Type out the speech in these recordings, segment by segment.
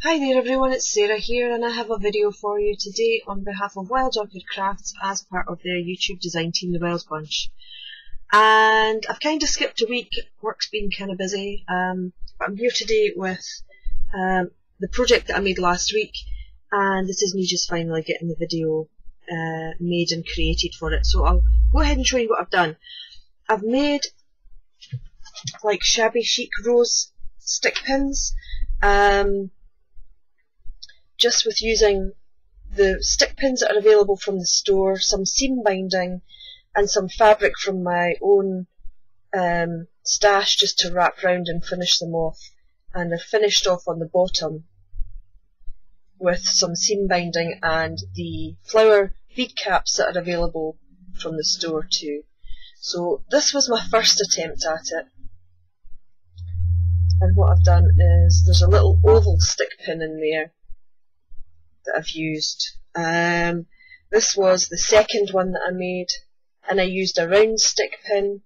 Hi there everyone, it's Sarah here and I have a video for you today on behalf of Wild Orchid Crafts as part of their YouTube design team, the Wild Bunch. And I've kind of skipped a week, work's been kind of busy, but I'm here today with the project that I made last week, and this is me just finally getting the video made and created for it. So I'll go ahead and show you what I've done. I've made like shabby chic rose stick pins. Just with using the stick pins that are available from the store, some seam binding and some fabric from my own stash just to wrap round and finish them off. And they're finished off on the bottom with some seam binding and the flower bead caps that are available from the store too. So this was my first attempt at it. And what I've done is there's a little oval stick pin in there that I've used. This was the second one that I made, and I used a round stick pin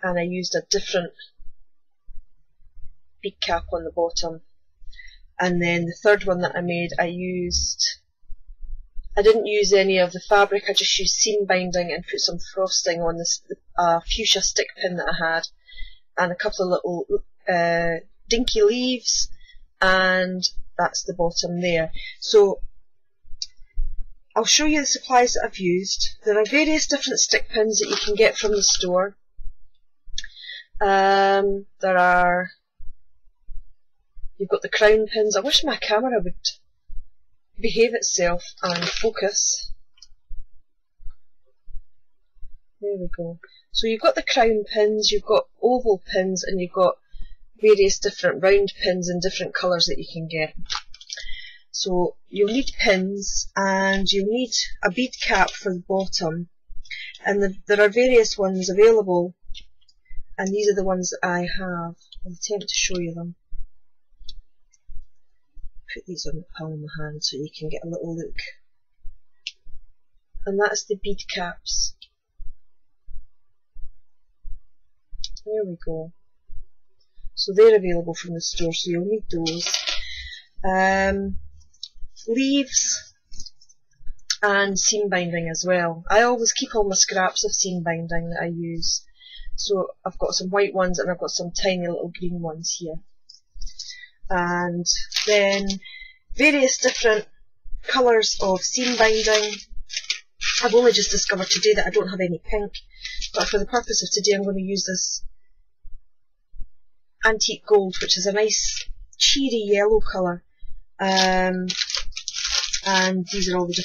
and I used a different bead cap on the bottom. And then the third one that I made, I didn't use any of the fabric, I just used seam binding and put some frosting on this fuchsia stick pin that I had, and a couple of little dinky leaves, and that's the bottom there. So I'll show you the supplies that I've used. There are various different stick pins that you can get from the store. You've got the crown pins. I wish my camera would behave itself and focus. There we go. So you've got the crown pins, you've got oval pins, and you've got various different round pins in different colours that you can get. So you'll need pins and you'll need a bead cap for the bottom, and there are various ones available, and these are the ones that I have. I'll attempt to show you them. Put these on the palm of my hand so you can get a little look. And that's the bead caps. There we go. So they're available from the store, so you'll need those. Leaves and seam binding as well. I always keep all my scraps of seam binding that I use. So I've got some white ones and I've got some tiny little green ones here. And then various different colours of seam binding. I've only just discovered today that I don't have any pink, but for the purpose of today I'm going to use this antique gold, which is a nice cheery yellow colour, and these are all the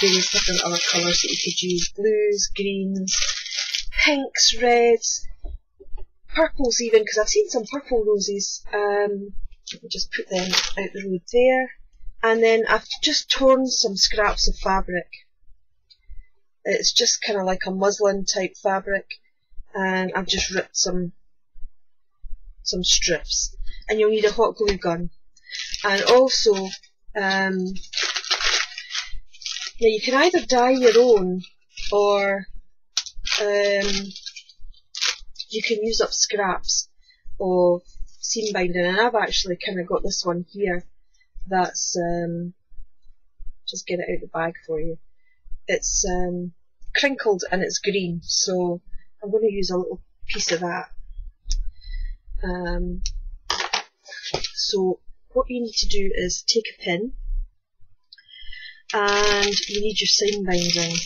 various different other colours that you could use: blues, greens, pinks, reds, purples even, because I've seen some purple roses. Let me just put them out the road there. And then I've just torn some scraps of fabric. It's just kind of like a muslin type fabric, and I've just ripped some strips. And you'll need a hot glue gun. And also, now you can either dye your own, or you can use up scraps of seam binding. And I've actually kind of got this one here that's, just get it out of the bag for you. It's crinkled and it's green, so I'm going to use a little piece of that. So what you need to do is take a pin, and you need your seam binding.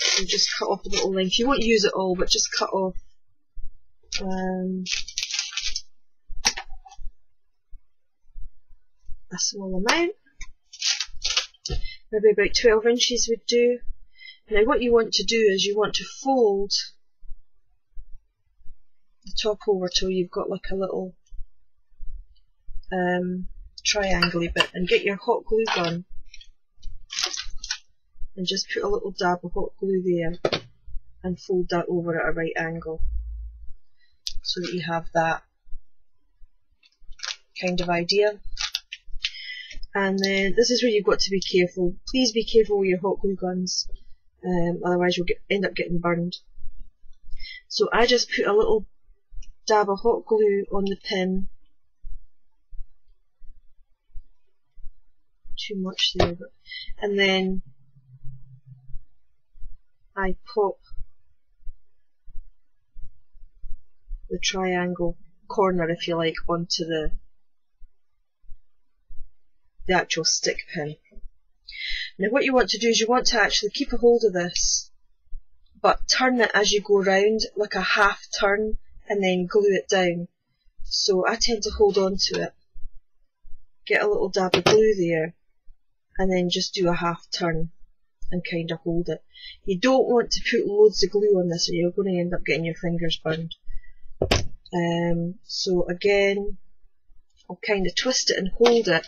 So just cut off a little length. You won't use it all, but just cut off a small amount, maybe about 12 inches would do. Now what you want to do is you want to fold the top over till you've got like a little triangle bit, and get your hot glue gun and just put a little dab of hot glue there and fold that over at a right angle so that you have that kind of idea. And then this is where you've got to be careful. Please be careful with your hot glue guns, otherwise you'll end up getting burned. So I just put a little dab of hot glue on the pin too much there, but, and then I pop the triangle corner, if you like, onto the actual stick pin. Now what you want to do is you want to actually keep a hold of this, but turn it as you go round, like a half turn, and then glue it down. So I tend to hold on to it, get a little dab of glue there, and then just do a half turn and kind of hold it. You don't want to put loads of glue on this or you're going to end up getting your fingers burned. So again, I'll kind of twist it and hold it,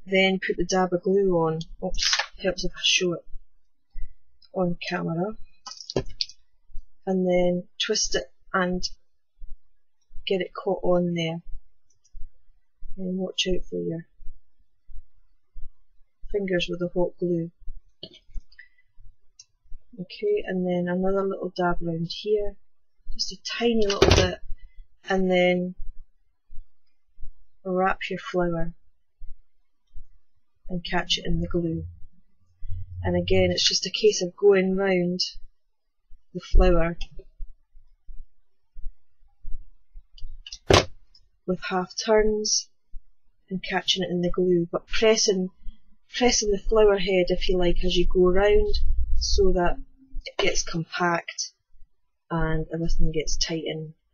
then put the dab of glue on. Oops, helps if I show it on camera. And then twist it and get it caught on there. And watch out for your fingers with the hot glue. Okay, and then another little dab around here, just a tiny little bit, and then wrap your flower and catch it in the glue. And again, it's just a case of going round the flower with half turns and catching it in the glue, but pressing the flower head, if you like, as you go round, so that it gets compact and everything gets tight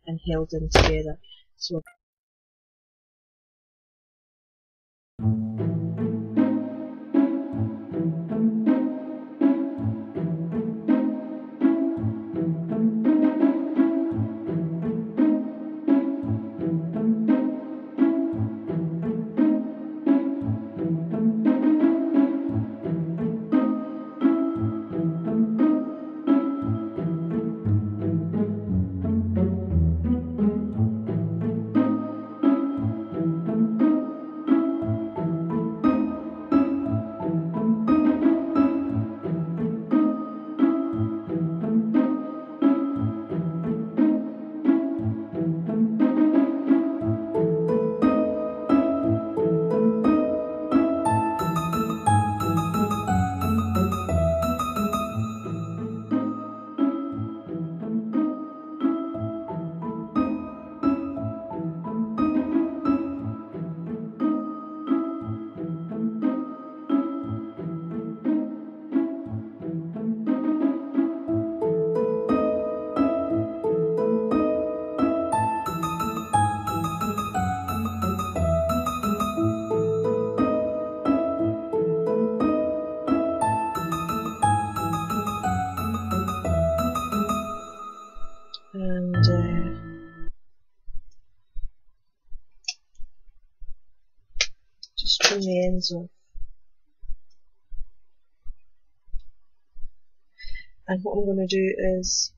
and held in together. So just trim the ends off. And what I'm going to do is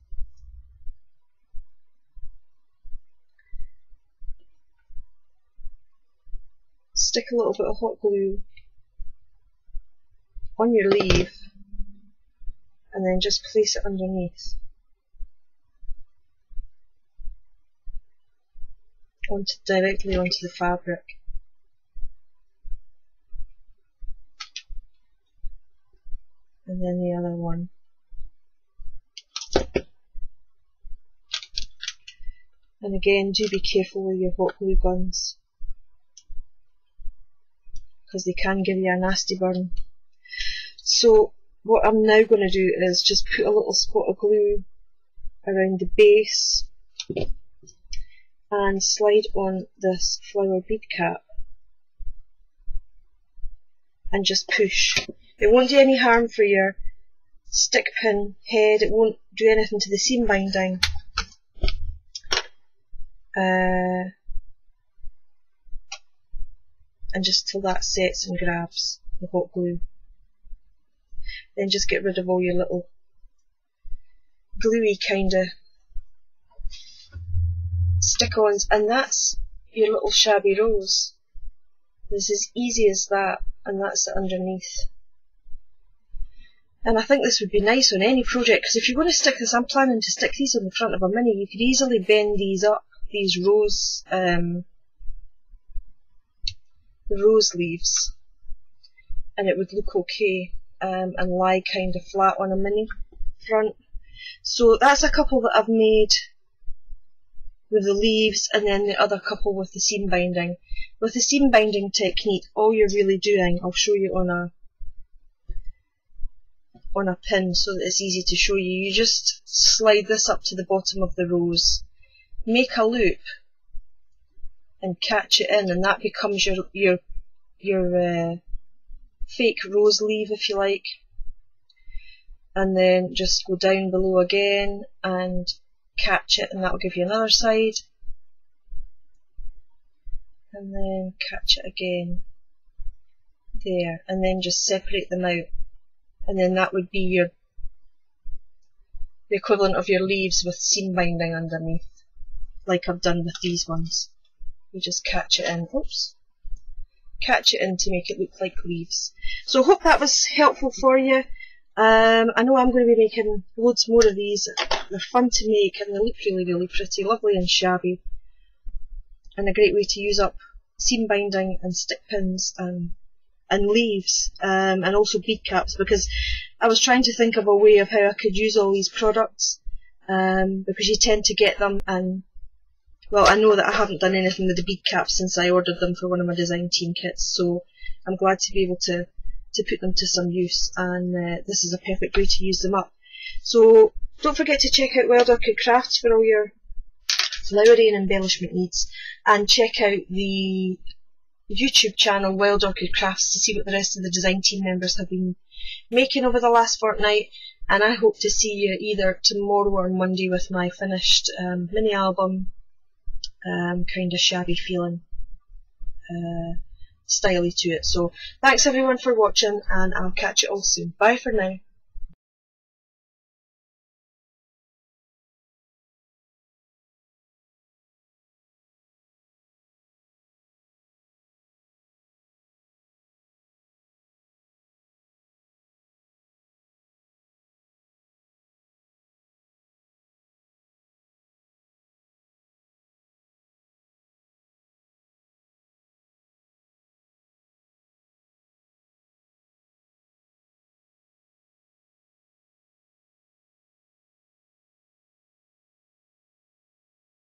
stick a little bit of hot glue on your leaf and then just place it underneath directly onto the fabric. And then the other one. And again, do be careful with your hot glue guns, because they can give you a nasty burn. So what I'm now going to do is just put a little spot of glue around the base and slide on this flower bead cap and just push. It won't do any harm for your stick pin head, it won't do anything to the seam binding. And just till that sets and grabs the hot glue. Then just get rid of all your little gluey kind of stick-ons, and that's your little shabby rose. It's as easy as that, and that's it underneath. And I think this would be nice on any project, because if you're going to stick this, I'm planning to stick these on the front of a mini, you could easily bend these up, these rose, the rose leaves, and it would look okay and lie kind of flat on a mini front. So that's a couple that I've made with the leaves, and then the other couple with the seam binding. With the seam binding technique, all you're really doing, I'll show you on a pin so that it's easy to show you. You just slide this up to the bottom of the rose, make a loop, and catch it in, and that becomes your fake rose leaf, if you like. And then just go down below again and catch it, and that will give you another side. And then catch it again there, and then just separate them out. And then that would be the equivalent of your leaves with seam binding underneath, like I've done with these ones. You just catch it in, oops, catch it in to make it look like leaves. So I hope that was helpful for you. I know I'm going to be making loads more of these. They're fun to make and they look really, really pretty, lovely and shabby, and a great way to use up seam binding and stick pins and leaves, and also bead caps, because I was trying to think of a way of how I could use all these products, because you tend to get them, and well, I know that I haven't done anything with the bead caps since I ordered them for one of my design team kits, so I'm glad to be able to put them to some use, and this is a perfect way to use them up. So don't forget to check out Wild Orchid Crafts for all your flowery and embellishment needs, and check out the YouTube channel Wild Orchid Crafts to see what the rest of the design team members have been making over the last fortnight. And I hope to see you either tomorrow or Monday with my finished mini album, kind of shabby feeling, styly to it. So thanks everyone for watching, and I'll catch you all soon. Bye for now.